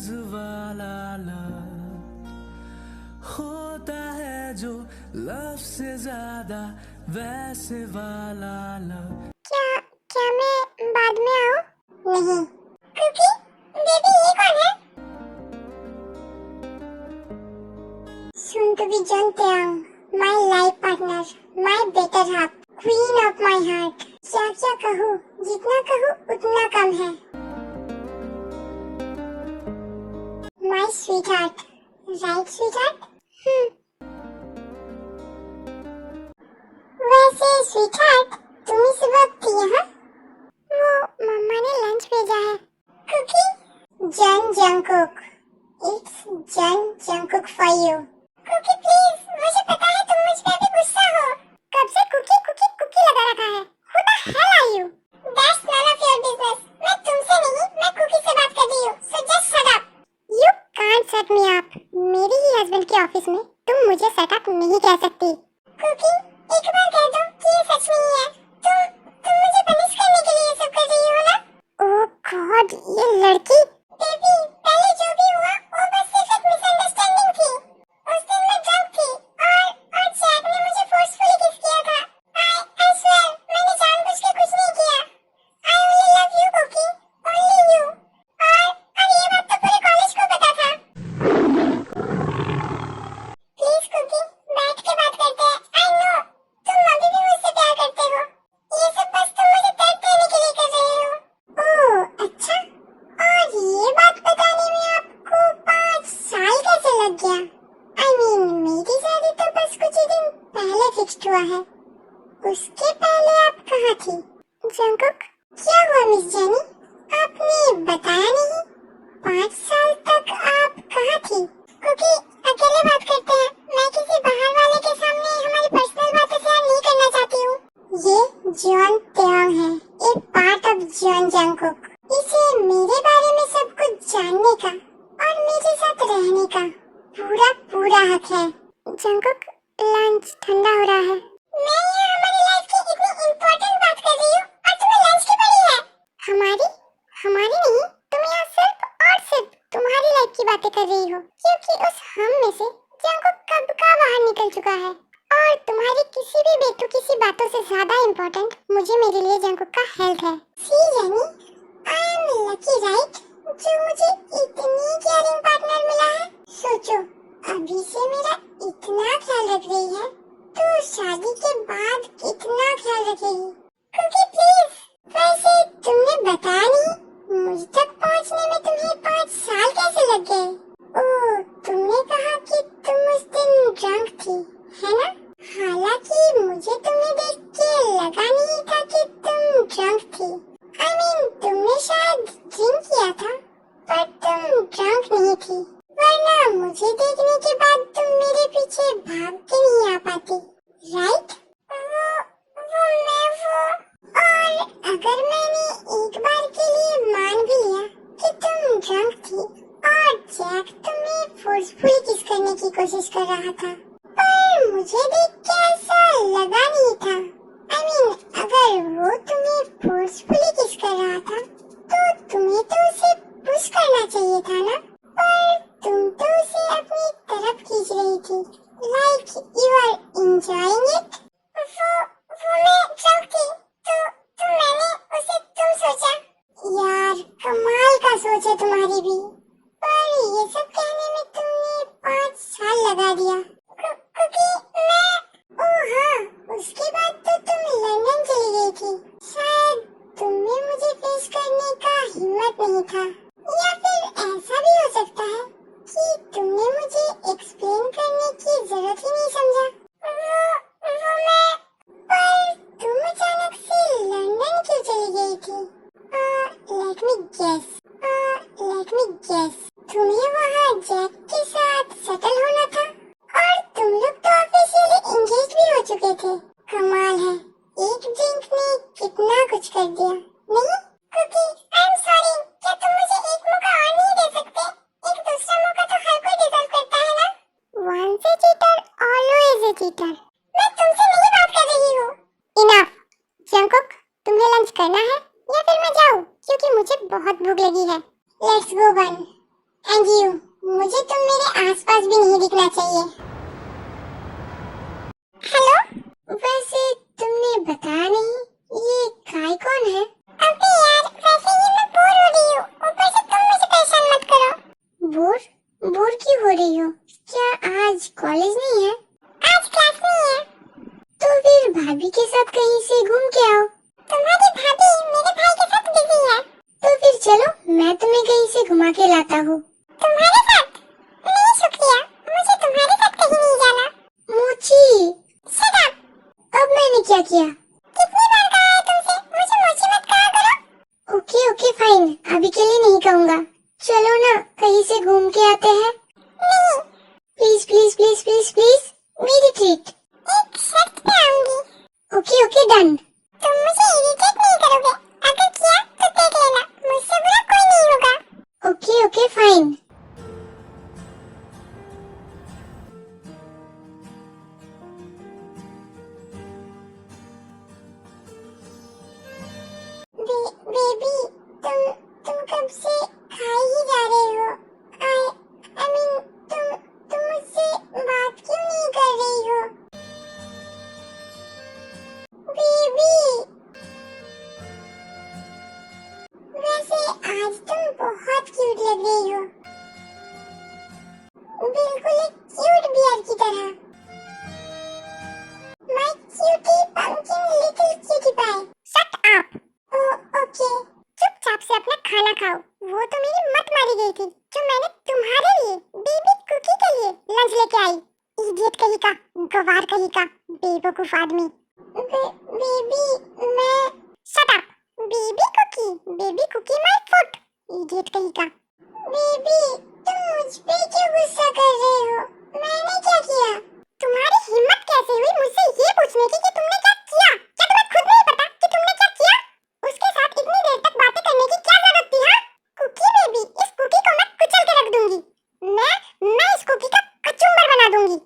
राज वाला लव होता है जो लव से ज्यादा वैसे वाला लव। क्या क्या मैं बाद में आऊं? नहीं। क्योंकि बेबी ये कौन है? सुन तो भी जानते हो, my life partner, my better half, queen of my heart. क्या क्या कहूँ, जितना कहूँ उतना कम है। My sweet heart, right sweet heart? वैसे स्वीट हार्ट, तुम इस वक्त यहाँ? वो मम्मा ने लंच भेजा है। Cookie? Jeon Jungkook, it's Jeon Jungkook for you. Cookie please, मुझे पता है तुम मुझ पे अभी गुस्सा हो। कब से कुकी कुकी कुकी लगा रखा है? Who the hell are you? That's none of your business. मैं तुमसे नहीं, मैं कुकी से बात कर रही हूँ। So just shut up. You can't shut me up. मेरे ही हस्बैंड के ऑफिस में तुम मुझे shut up नहीं कह सकती। कुकी, एक बार कह दो कि ये सच नहीं है। तुम मुझे पनिश करने के लिए ये सब कर रही हो ना? ओह गॉड, ये लड़की। बेबी, पहले जो भी हुआ वो बस सिर्फ एक मिसअंडरस्टैंडिंग थी। उस दिन मैं ड्रंक थी और जैक ने मुझे फोर्सफुली किस किया था। I swear, मैंने जानबूझ के कुछ नहीं किया। I only love you, Cookie, only you। और ये बात तो पूरे कॉलेज को पता था। प्लीज कुकी, बैठ के बात करते हैं। I know, तुम अभी भी मुझसे प्यार करते हो। ये सब बस तुम मुझे दर्द देने के लिए कर रहे हो। ओह अच्छा, और ये बात बताने में आपको 5 साल कैसे लग गया? I mean, मेरी शादी तो बस कुछ ही दिन पहले फिक्स्ड हुआ है। उसके पहले आप कहाँ थी? जंगकुक, क्या हुआ मिस जेनी? आपने बताया नहीं। 5 साल तक आप कहाँ थी? क्योंकि अकेले बात करते हैं। मैं किसी बाहर वाले के सामने हमारी पर्सनल बातें शेयर नहीं करना चाहती हूँ। ये जॉन तेओंग है, एक पार्ट ऑफ जॉन जंगकुक। इसे मेरे बारे में सब कुछ जानने का और मेरे साथ रहने का पूरा पूरा हक है। जंगकुक, लंच ठंडा हो रहा है। मैं यहाँ हमारी लाइफ की इतनी इम्पोर्टेंट बात कर रही हूँ और तुम्हें लंच की पड़ी है। हमारी नहीं, तुम यहाँ सिर्फ और सिर्फ तुम्हारी लाइफ की बातें कर रही हो, क्योंकि उस हम में से जंगकुक कब का बाहर निकल चुका है। और तुम्हारी किसी भी बेतुकी सी बातों से ज्यादा इम्पोर्टेंट मुझे मेरे लिए जंगकुक का हेल्थ है। See Jennie, I am lucky right, जो मुझे इतनी केयरिंग पार्टनर मिला है। सोचो, अभी से मेरा इतना ख्याल रख रही है तो शादी के बाद कितना ख्याल रखेगी। क्योंकि प्लीज, वैसे तुमने बताया नहीं, मुझ तक पहुंचने में तुम्हें 5 साल कैसे लग गए? ओह, तुमने कहा कि तुम उस दिन ड्रंक थी, है ना? हालांकि मुझे तुम्हें देख के लगा नहीं था कि तुम ड्रंक थी। I mean, तुमने शायद ड्रिंक किया था, पर तुम ड्रंक नहीं थी। वरना मुझे देखने के बाद तुम मेरे पीछे भाग के नहीं आ पाती, राइट? और अगर मैंने एक बार के लिए मान भी लिया कि तुम ड्रंक थी और जैक तुम्हें फोर्सफुली किस करने की कोशिश कर रहा था, पर मुझे देख के ऐसा लगा नहीं था। I mean, अगर वो तुम्हें फोर्सफुली किस कर रहा था तो तुम्हें तो उसे पुश करना चाहिए था ना? पर तुम तो उसे अपनी तरफ खींच रही थी, like you are enjoying it। वो मैं ड्रंक थी तो मैंने उसे तुम सोचा। यार, कमाल का सोच है तुम्हारी भी। पर ये सब कहने में तुमने 5 साल लगा दिया। क्योंकि मैं, ओह हाँ, उसके बाद तो तुम लंदन चली गई थी। शायद तुम्हें मुझे फेस करने का हिम्मत नहीं था, या फिर ऐसा भी हो मुझे तुम मेरे आसपास भी नहीं दिखना चाहिए। हेलो, वैसे तुमने बताया नहीं, ये काय कौन है? अबे यार, वैसे ही मैं बोर हो रही हूँ, ऊपर से तुम मुझे परेशान मत करो। बोर? बोर क्यों हो रही हो? क्या आज कॉलेज नहीं है? आज क्लास नहीं है। तो फिर भाभी के साथ कहीं से घूम के आओ। तुम्हारी भाभी मेरे भाई के साथ बिजी है। तो फिर चलो, मैं तुम्हें कहीं से घुमा के लाता हूँ। तुम्हारे साथ? नहीं शुक्रिया, मुझे तुम्हारे साथ कहीं नहीं जाना। मोची, शट अप। अब मैंने क्या किया? कितनी बार कहा है तुमसे, मुझे मोची मत कहा करो। ओके ओके फाइन, अभी के लिए नहीं कहूँगा। चलो ना, कहीं से घूम के आते हैं। नहीं। Please please please please please, मेरी ट्रीट। एक शर्त पे आऊंगी। Okay okay done. तुम मुझे इरिटेट नहीं करोगे? अगर किया तो देख लेना, मुझसे बुरा कोई नहीं होगा। Okay okay fine. बेबी, तुम कब से खाए ही जा रहे हो? आई मीन, तुम मुझसे बात क्यों नहीं कर रही हो? बेबी, वैसे आज तुम बहुत क्यूट लग रही हो, बिल्कुल एक क्यूट बियर की तरह। My cutie pumpkin little cutie pie. Shut up. Okay, चुपचाप से अपना खाना खाओ। वो तो मेरी मत मारी गई थी जो मैंने तुम्हारे लिए बेबी कुकी के लिए लंच लेके आई। इडियट कहीं का, गवार कहीं का, बेवकूफ आदमी। बेबी, मैं। Shut up. Baby cookie my foot. Idiot कहीं का। बेबी, तुम मुझ पे क्यों गुस्सा कर रहे हो? मैंने क्या किया? तुम्हारी हिम्मत कैसे हुई मुझसे ये पूछने की कि तुमने क्या किया? क्या तुम्हें खुद नहीं पता कि तुमने क्या किया? उसके साथ इतनी देर तक बातें करने की क्या जरूरत थी? हाँ कुकी बेबी, इस कुकी को मैं कुचल के रख दूंगी। मैं इस कुकी का कचुम्बर बना दूंगी।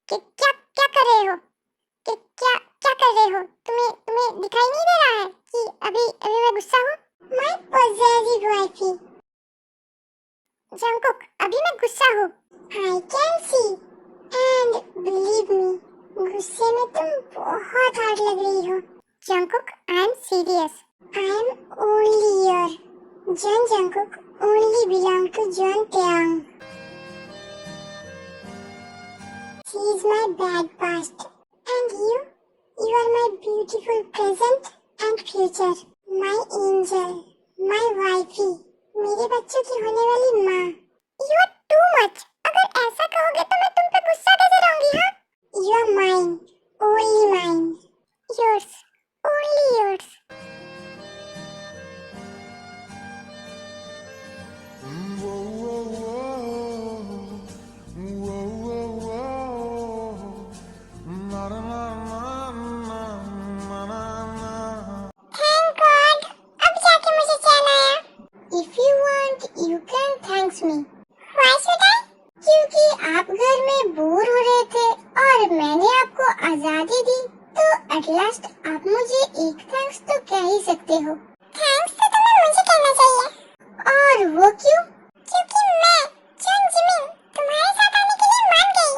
क्या क्या कर रहे हो? क्या कर रहे हो? तुम्हें दिखाई नहीं दे रहा है कि अभी मैं गुस्सा हूँ? My possessive wifey. जंकुक, अभी मैं गुस्सा हूँ। I can see and believe me, गुस्से में तुम बहुत हार्ड लग रही हो। Jungkook, I am serious. I am only your जन जंकुक, ओनली बिलोंग टू जॉन टयांग। He is my bad past, and you are my beautiful present and future, my angel, my wifey, मेरे बच्चों की होने वाली माँ। You are too much. अगर ऐसा कहोगे तो मैं तुम पे गुस्सा कैसे रहूँगी? हाँ? You are mine, only mine, yours, only yours. Thank God, अब जाके मुझे चैन आया। If you want, you can thanks me. Why should I? क्योंकि आप घर में बोर हो रहे थे और मैंने आपको आजादी दी, तो at last आप मुझे एक थैंक्स तो कह ही सकते हो। थैंक्स तो तुम्हें मुझे कहना चाहिए। और वो क्यों? क्योंकि मैं जॉन जिमिन तुम्हारे साथ आने के लिए मान गई।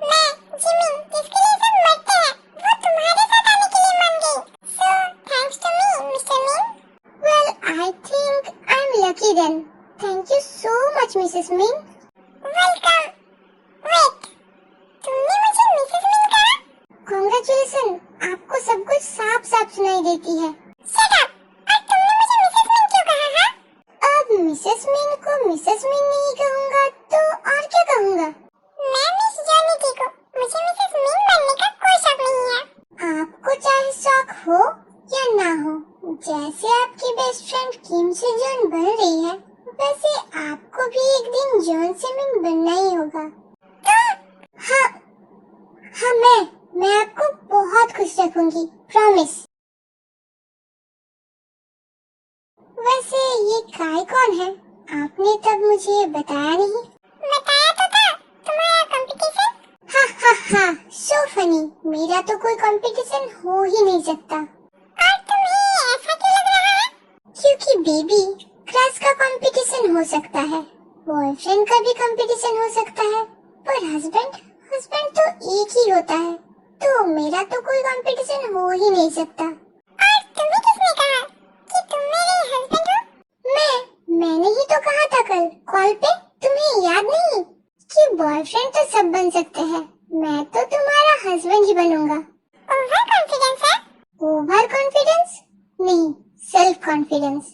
मैं जिमिन जिसके लिए सब मरते हैं, वो तुम्हारे साथ आने के लिए मान गई। So thanks to me, Mr. Min. Well, I think I'm lucky then. Thank you so much, Mrs. Min. Welcome. Wait, तुमने मुझे मिसेस मिन कहा? Congratulations, आपको सब कुछ साफ साफ सुनाई देती है। Shut up. और तुमने मुझे मिसेस मिन क्यों कहा? हाँ? अब मिसेस मिन को मिसेस मिन नहीं कहूँगा तो और क्या कहूँगा? मैं मिस जॉनी को मुझे मिसेस मिन बनने का कोई शौक नहीं है। आपको चाहे शौक हो या ना हो, जैसे आपकी बेस्ट फ्रेंड किम से जॉन बन रही है, वैसे आपको भी एक दिन जॉन से मिन बनना ही होगा। हाँ, मैं आपको बहुत खुश रखूंगी, प्रॉमिस। वैसे ये काय कौन है? आपने तब मुझे बताया नहीं। बताया तो था, तुम्हारा कंपटीशन। हा, सो फनी। मेरा तो कोई कंपटीशन हो ही नहीं सकता। और तुम्हें ऐसा क्यों लग रहा है? बेबी, क्रश का कंपटीशन हो सकता है, बॉयफ्रेंड का भी कंपटीशन हो सकता है, पर हस्बैंड तो एक ही होता है, तो मेरा तो कोई कंपटीशन हो ही नहीं सकता। और तुम्हें किसने कहा कि तुम मेरे हस्बैंड हो? मैंने ही तो कहा था कल कॉल पे, तुम्हें याद नहीं कि बॉयफ्रेंड तो सब बन सकते हैं, मैं तो तुम्हारा हस्बैंड ही बनूंगा। ओवर कॉन्फिडेंस है? ओवर कॉन्फिडेंस नहीं, सेल्फ कॉन्फिडेंस।